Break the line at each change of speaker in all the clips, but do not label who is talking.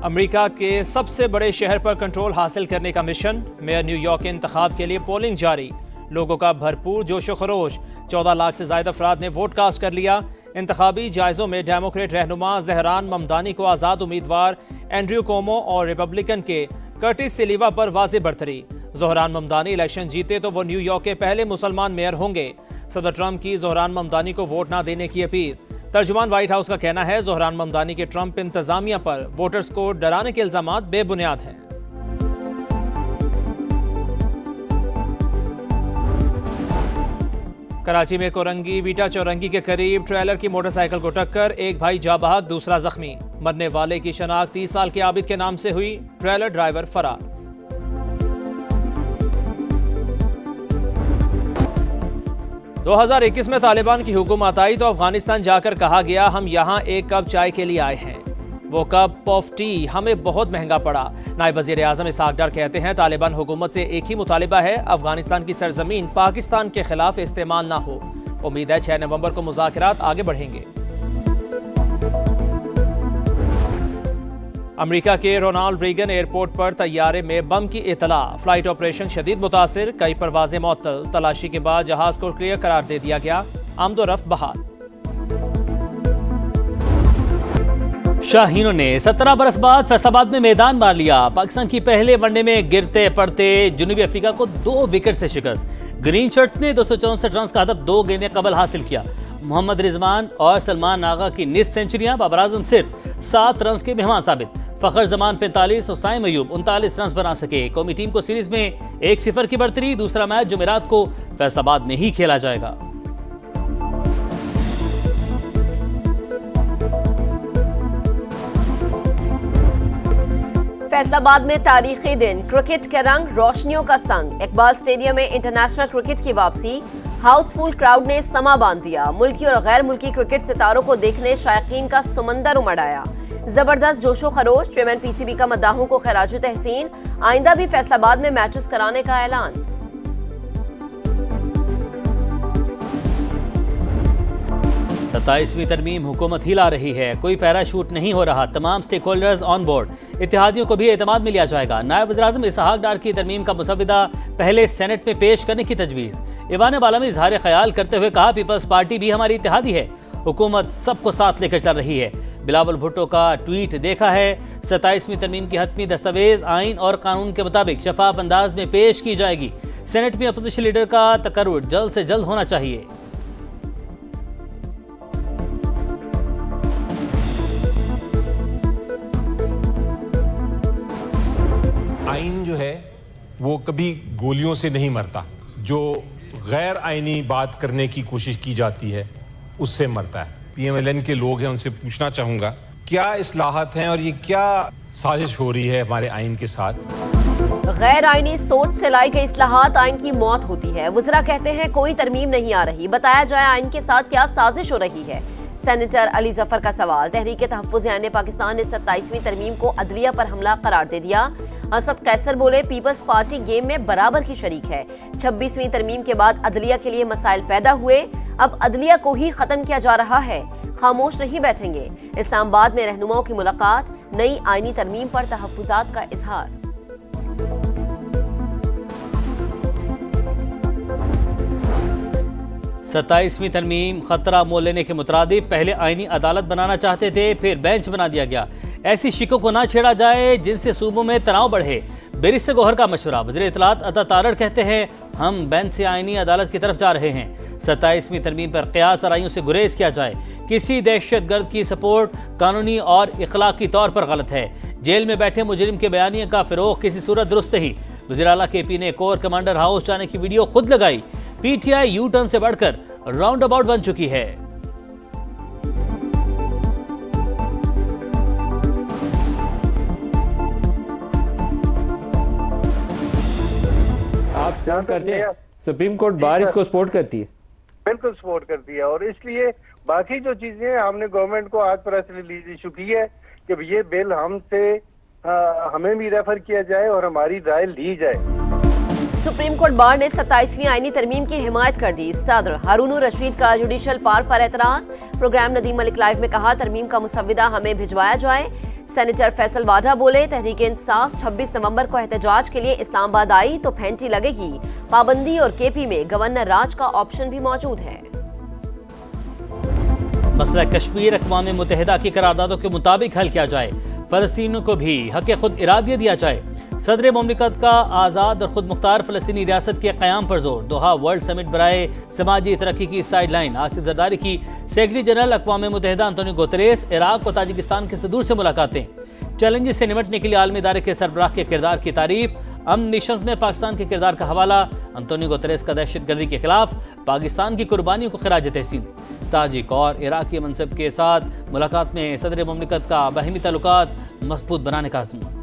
America के सबसे बड़े शहर पर कंट्रोल हासिल करने का मिशन। मेयर न्यूयॉर्क के इंतखाब के लिए पोलिंग जारी। लोगों का भरपूर जोशो खरोश। 14 लाख से ज्यादा अफराद ने वोट कास्ट कर लिया। इंतखाबी जायजों में डेमोक्रेट रहनुमा जहरान ममदानी को आज़ाद उम्मीदवार एंड्रयू कोमो और रिपब्लिकन के कर्टिस सिलीवा पर वाज़े बरतरी। जहरान ममदानी इलेक्शन जीते तो वो न्यूयॉर्क के पहले मुसलमान मेयर होंगे। सदर ट्रंप की जहरान ममदानी को वोट ना देने की अपील। तर्जुमान व्हाइट हाउस का कहना है जहरान ममदानी के ट्रंप इंतजामिया पर वोटर्स को डराने के इल्जामात बेबुनियाद हैं। कराची में कोरंगी वीटा चौरंगी के करीब ट्रेलर की मोटरसाइकिल को टक्कर। एक भाई जा बहक, दूसरा जख्मी। मरने वाले की शनाख्त 30 साल के आबिद के नाम से हुई। ट्रेलर ड्राइवर फरार। – 2021 में तालिबान की हुकूमत आई तो अफगानिस्तान जाकर कहा गया हम यहाँ एक कप चाय के लिए आए हैं। वो कप ऑफ टी हमें बहुत महंगा पड़ा। नायब वज़ीर आज़म इसहाक डार कहते हैं तालिबान हुकूमत से एक ही मुतालिबा है, अफगानिस्तान की सरजमीन पाकिस्तान के खिलाफ इस्तेमाल ना हो। उम्मीद है 6 नवंबर को मुज़ाकरात आगे बढ़ेंगे। अमेरिका के रोनाल्ड रीगन एयरपोर्ट पर तैयारे में बम की इतला। फ्लाइट ऑपरेशन शदीद मुतासिर, कई परवाजें मुअत्तल। तलाशी के बाद जहाज को क्लियर करार दे दिया गया। आमदोरफ्त बहाल।
शाहीनों ने 17 बरस बाद फैसलाबाद में मैदान मार लिया। पाकिस्तान की पहले वनडे में गिरते पड़ते जनूबी अफ्रीका को 2 विकेट से शिकस्त। ग्रीन शर्ट्स ने 264 रन का हदफ 2 गेंदें कबल हासिल किया। मोहम्मद रिजवान और सलमान आगा की निस्फ सेंचुरियां, बाबर आजम सिर्फ 7 रन के मेहमान साबित। फखर जमान 45 और साइम अयूब 39 रन बना सके। कौमी टीम को सीरीज में 1-0 की बढ़तरी। दूसरा मैच जुमेरात को फैसलाबाद में ही खेला जाएगा।
फैसलाबाद में तारीखी दिन, क्रिकेट के रंग रोशनियों का संग। इकबाल स्टेडियम में इंटरनेशनल क्रिकेट की वापसी। हाउसफुल क्राउड ने समा बांध दिया। मुल्की और गैर मुल्की क्रिकेट सितारों को देखने शायकीन का समंदर उमड़ आया। जबरदस्त जोशो खरोश। चेयरमैन पीसीबी का मद्दाहों को खैराज तहसीन। आइंदा भी फैसलाबाद में मैचेस कराने का ऐलान।
सत्ताईसवीं तरमीम हुकूमत ही ला रही है, कोई पैराशूट नहीं हो रहा। तमाम स्टेक होल्डर्स ऑन बोर्ड। इत्तेहादियों को भी एतमाद में लिया जाएगा। नायब वज़ीर आज़म इसहाक डार की तरमीम का मुसविदा पहले सेनेट में पेश करने की तजवीज़। ईवान बाला में इजहार ख्याल करते हुए कहा पीपल्स पार्टी भी हमारी इत्तेहादी है, हुकूमत सबको साथ लेकर चल रही है। बिलावल भुट्टो का ट्वीट देखा है। 27वीं तरमीम की हतमी दस्तावेज आइन और कानून के मुताबिक शफाफ अंदाज में पेश की जाएगी। सेनेट में अपोजिशन लीडर का तकर्रुर जल्द से जल्द होना चाहिए।
आइन जो है वो कभी गोलियों से नहीं मरता। जो गैर आइनी बात करने की कोशिश की जाती है उससे मरता है। पीएमएलएन के लोग हैं, उनसे पूछना चाहूंगा क्या इस्लाहत हैं और ये क्या साजिश हो रही है हमारे आइन के साथ।
गैर आइनी सोच से लाई गई इस्लाहात आइन की मौत होती है। वज़रा कहते हैं कोई तरमीम नहीं आ रही, बताया जाए आइन के साथ क्या साजिश हो रही है। सेनेटर अली जफर का सवाल। तहरीक तहफ़्फ़ुज़ आइन पाकिस्तान ने 27वीं तरमीम को अदलिया पर हमला करार दे दिया। असद कैसर बोले पीपल्स पार्टी गेम में बराबर की शरीक है। 26वीं तरमीम के बाद अदलिया के लिए मसाइल पैदा हुए, अब अदलिया को ही खत्म किया जा रहा है, खामोश नहीं बैठेंगे। इस्लामाबाद में रहनुमाओं की मुलाकात। नई आइनी तरमीम पर तहफ़्फ़ुज़ात का इजहार।
सत्ताईसवीं तरमीम खतरा मोल लेने के मुताबिक पहले आईनी अदालत बनाना चाहते थे, फिर बेंच बना दिया गया। ऐसी शिकों को ना छेड़ा जाए जिनसे सूबों में तनाव बढ़े। बैरिस्टर गौहर का मशवरा। वज़ीर इत्तलात अता तारड़ कहते हैं हम बेंच से आईनी अदालत की तरफ जा रहे हैं। 27वीं तरमीम पर क़यास आराइयों से गुरेज किया जाए। किसी दहशत गर्द की सपोर्ट कानूनी और इखलाकी तौर पर गलत है। जेल में बैठे मुजरिम के बयानिए का फ़िरोग किसी सूरत दुरुस्त नहीं। वज़ीर आला KP ने कोर कमांडर हाउस जाने की वीडियो खुद लगाई। PTI यू टर्न से बढ़कर राउंड अबाउट बन चुकी है।
आप क्या करते हैं? सुप्रीम कोर्ट बार इसको सपोर्ट करती है,
बिल्कुल सपोर्ट करती है। और इसलिए बाकी जो चीजें हैं हमने गवर्नमेंट को आज प्रेस रिलीज इशू की है कि ये बिल हमें भी रेफर किया जाए और हमारी राय ली जाए।
सुप्रीम कोर्ट बार ने 27वीं आईनी तरमीम की हिमायत कर दी। सदर हारून रशीद का जुडिशल पार्क पर एतराज। प्रोग्राम नदीम मलिक लाइव में कहा तरमीम का मुसविदा हमें भिजवाया जाए। सेनेटर फैसल वाडा बोले, तहरीक इंसाफ 26 नवंबर को एहतजाज के लिए इस्लामाबाद आई तो फेंटी लगेगी। पाबंदी और केपी में गवर्नर राज का ऑप्शन भी मौजूद है।
मसला कश्मीर अक़वाम मुत्तहिदा की करारदादों के मुताबिक हल किया जाए, फलस्तीनियों को भी हक़ खुद इरादियत दिया जाए। सदर मुमलिकत का आज़ाद और खुद मुख्तार फ़लस्तीनी रियासत के क़याम पर जोर। दोहा वर्ल्ड समिट बराए समाजी तरक्की की साइडलाइन। आसिफ जरदारी की सेक्रेटरी जनरल अक़वाम मुत्तहिदा अंतोनियो गुतेरेस इराक़ और ताजिकिस्तान के सदूर से मुलाकातें। चैलेंजेस से निमटने के लिए आलमी इदारे के सरबराह के किरदार की तारीफ। अमन मिशंस में पाकिस्तान के किरदार का हवाला। अंतोनियो गुतेरेस का दहशतगर्दी के खिलाफ पाकिस्तान की कुर्बानियों को खिराज तहसीन। ताजिक और इराक़ी मनसब के साथ मुलाकात में सदर मुमलिकत का बाहिमी ताल्लुकात मजबूत बनाने का अज़्म।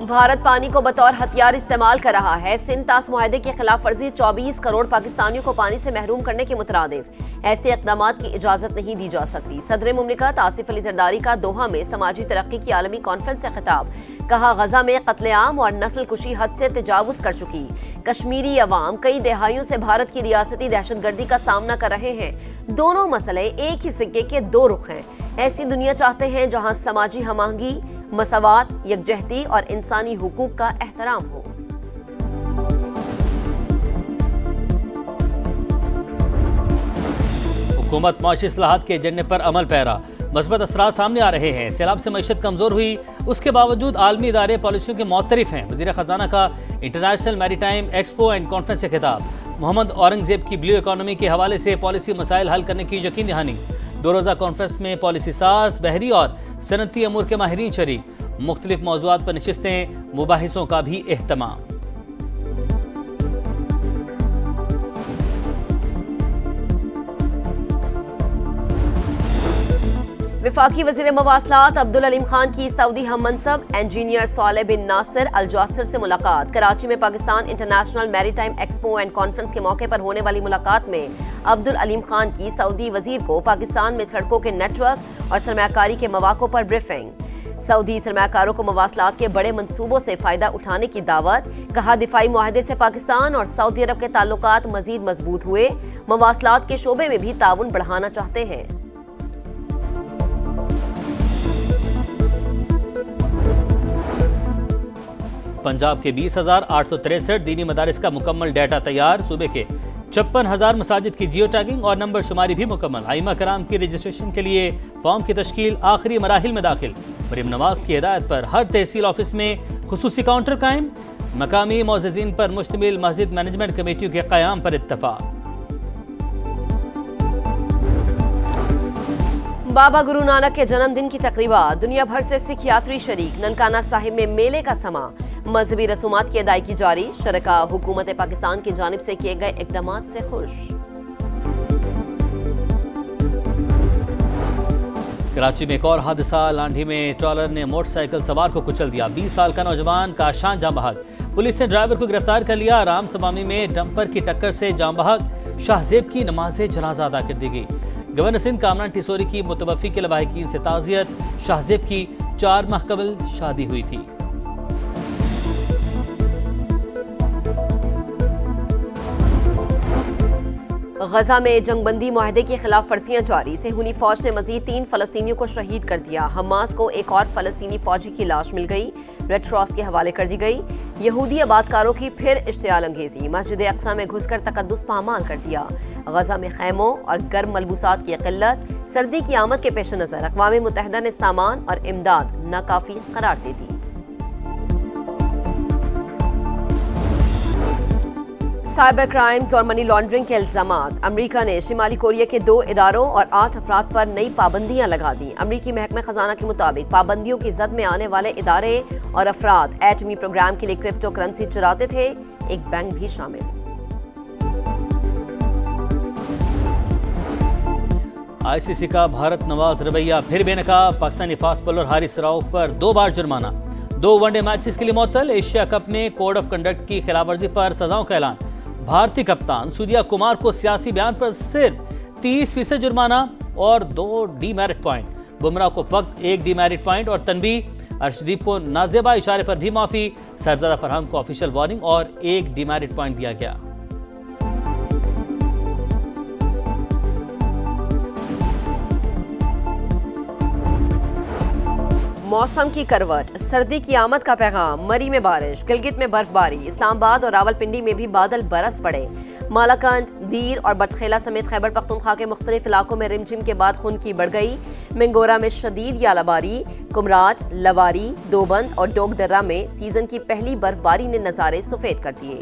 भारत पानी को बतौर हथियार इस्तेमाल कर रहा है। सिंध तास मुआहदे की खिलाफ वर्जी 24 करोड़ पाकिस्तानियों को पानी से महरूम करने के मुतरादिफ। ऐसे इक़दामात की इजाजत नहीं दी जा सकती। सदर मुमलिकत आसिफ अली जरदारी का दोहा में समाजी तरक्की की आलमी कॉन्फ्रेंस से खिताब। कहा, गजा में कत्लेआम और नस्ल कुशी हद से तजावुज कर चुकी। कश्मीरी अवाम कई दहाइयों से भारत की रियासती दहशतगर्दी का सामना कर रहे हैं। दोनों मसले एक ही सिक्के के दो रुख हैं। ऐसी दुनिया चाहते हैं जहां समाजी हमाहंगी, मसावात, यकजहती और इंसानी हुकूक का एहतराम हो।
हुकूमत माशी इस्लाहात के एजेंडे पर अमल पैरा। मस्बत असरात सामने आ रहे हैं। सैलाब से मईशत कमजोर हुई, उसके बावजूद आलमी इदारे पॉलिसियों के मुअत्तरिफ हैं। वज़ीर ख़जाना का international maritime expo and conference से खिताब। मोहम्मद औरंगजेब की ब्लू इकॉनमी के हवाले से पॉलिसी मसाइल हल करने की यकीन दहानी। 2 रोज़ा कॉन्फ्रेंस में पॉलिसी साज, बहरी और सनती अमूर के माहिरीन शरीक। मुख्तलिफ मौज़ूआत पर नशिस्तें, मुबाहिसों का भी एहतमाम।
वफाकी वज़ीर मवासलात अब्दुल अलीम खान की सऊदी हम मनसब इंजीनियर सालेह बिन नासिर अल जासिर से मुलाकात। कराची में Pakistan international maritime expo and conference के मौके पर होने वाली मुलाकात में अब्दुल अलीम खान की सऊदी वज़ीर को पाकिस्तान में सड़कों के नेटवर्क और सरमायाकारी के मौक़ों पर ब्रीफिंग। सऊदी सरमायाकारों को मवासलात के बड़े मंसूबों से फ़ायदा उठाने की दावत। कहा, दिफाई मुआहदे से पाकिस्तान और सऊदी अरब के ताल्लुकात मज़ीद मजबूत हुए। मवासलात के शोबे में भी ताउन बढ़ाना चाहते हैं।
पंजाब के 20,863 दीनी मदारिस का मुकम्मल डाटा तैयार। सूबे के 56,000 मसाजिद की जियो टैगिंग और नंबर शुमारी भी मुकम्मल। आइमा कराम की रजिस्ट्रेशन के लिए फॉर्म की तश्कील आखिरी मराहिल में दाखिल। मरीम नवाज की हिदायत पर हर तहसील ऑफिस में खुसूसी काउंटर कायम। मकामी मोअज़्ज़िज़ीन पर मुश्तमिल मस्जिद मैनेजमेंट कमेटियों के क़याम पर इत्तफाक।
बाबा गुरु नानक के जन्मदिन की तकरीबा। दुनिया भर से सिख यात्री शरीक। ननकाना साहिब में मेले का समा। मजहबी रसूमात की अदायगी जारी। शरका हुकूमत पाकिस्तान की जानिब से किए गए इक़दामात से खुश।
कराची में एक और हादसा। लांढी में ट्रॉलर ने मोटरसाइकिल सवार को कुचल दिया। 20 साल का नौजवान का शान जाम बहक। पुलिस ने ड्राइवर को गिरफ्तार कर लिया। राम सबामी में डंपर की टक्कर से जाम बहक। शाहजेब की नमाज जनाजा अदा कर दी गई। गवर्नर सिंध कामरान टिसोरी की मुतवफ़ी के लवाहिकीन से ताज़ियत। शाहजेब की 4 माह कबल शादी हुई थी।
गजा में जंगबंदी मुआहदे की खिलाफ वर्जियां जारी। सेहूनी फौज ने मजीद 3 फलस्तीनियों को शहीद कर दिया। हमास को एक और फलस्तीनी फौजी की लाश मिल गई, रेड क्रॉस के हवाले कर दी गई। यहूदी आबादकारों की फिर इश्तियाल अंगेजी। मस्जिद अक्सा में घुसकर तकद्दुस पामाल कर दिया। गजा में खैमों और गर्म मलबूसात की किल्लत। सर्दी की आमद के पेश नज़र अक़वाम मुत्तहिदा ने सामान और इमदाद नाकाफी करार दे दी। साइबर क्राइम्स और मनी लॉन्ड्रिंग के इल्जामात। अमरीका ने शिमाली कोरिया के 2 इदारों और 8 अफराद पर नई पाबंदियां लगा दी। अमरीकी महकमा खजाना के मुताबिक पाबंदियों की जद में आने वाले इदारे और अफराद एटमी प्रोग्राम के लिए क्रिप्टो करेंसी चुराते थे। एक बैंक भी शामिल।
आईसीसी का भारत नवाज रवैया फिर बेनकाब। पाकिस्तानी फास्ट बॉलर हारिस रऊफ पर 2 बार जुर्माना। 2 वनडे मैचेस के लिए मुअत्तल। एशिया कप में कोड ऑफ कंडक्ट की खिलाफवर्जी पर सजाओं का ऐलान। भारतीय कप्तान सूर्या कुमार को सियासी बयान पर सिर्फ 30% जुर्माना और 2 डीमेरिट पॉइंट। बुमराह को फक्त 1 डीमेरिट पॉइंट और तनबीह। अर्शदीप को नाजेबा इशारे पर भी माफी। सरदार फरहान को ऑफिशियल वार्निंग और 1 डीमेरिट पॉइंट दिया गया।
मौसम की करवट, सर्दी की आमद का पैगाम, मरी में बारिश, गिलगित में बर्फबारी, इस्लामाबाद और रावलपिंडी में भी बादल बरस पड़े। मालाकंड, दीर और बटखेला समेत खैबर पख्तूनख्वा के मुख्तलिफ इलाकों में रिमझिम के बाद खुनकी बढ़ गई। मिंगोरा में शदीद यालाबारी, कुमराट, लवारी, दोबंद और डोगदर्रा में सीजन की पहली बर्फबारी ने नज़ारे सफेद कर दिए।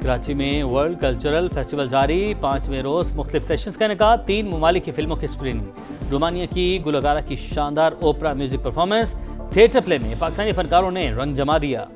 कराची में वर्ल्ड कल्चरल फेस्टिवल जारी, 5वें रोज मुख्तलिफ सेशंस का इनेकाद, 3 ममालिक की फिल्मों की स्क्रीनिंग, रोमानिया की गुलकारा की शानदार ओपरा म्यूजिक परफॉर्मेंस, थिएटर प्ले में पाकिस्तानी फनकारों ने रंग जमा दिया।